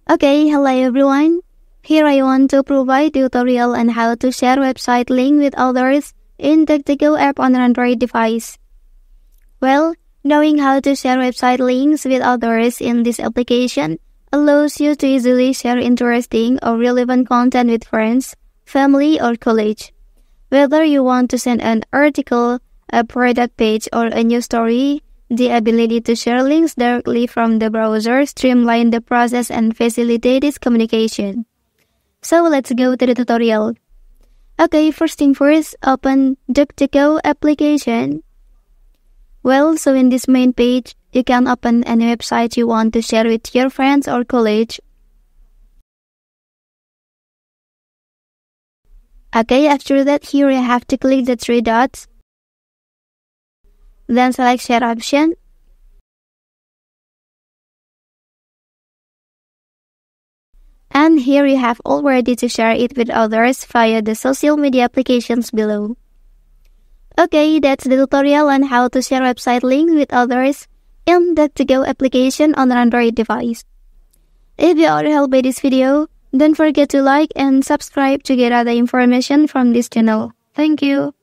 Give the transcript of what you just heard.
Okay, hello everyone. Here I want to provide tutorial on how to share website link with others in DuckDuckGo app on an Android device. Well, knowing how to share website links with others in this application allows you to easily share interesting or relevant content with friends, family, or colleagues. Whether you want to send an article, a product page, or a news story, the ability to share links directly from the browser streamlines the process and facilitates communication. So let's go to the tutorial. Okay, first thing first, open DuckDuckGo application. Well, so in this main page, you can open any website you want to share with your friends or colleagues. Okay, after that, here you have to click the three dots. Then select share option. And here you have all ready to share it with others via the social media applications below. Okay, that's the tutorial on how to share website link with others in the DuckDuckGo application on an Android device. If you are helped by this video, don't forget to like and subscribe to get other information from this channel. Thank you.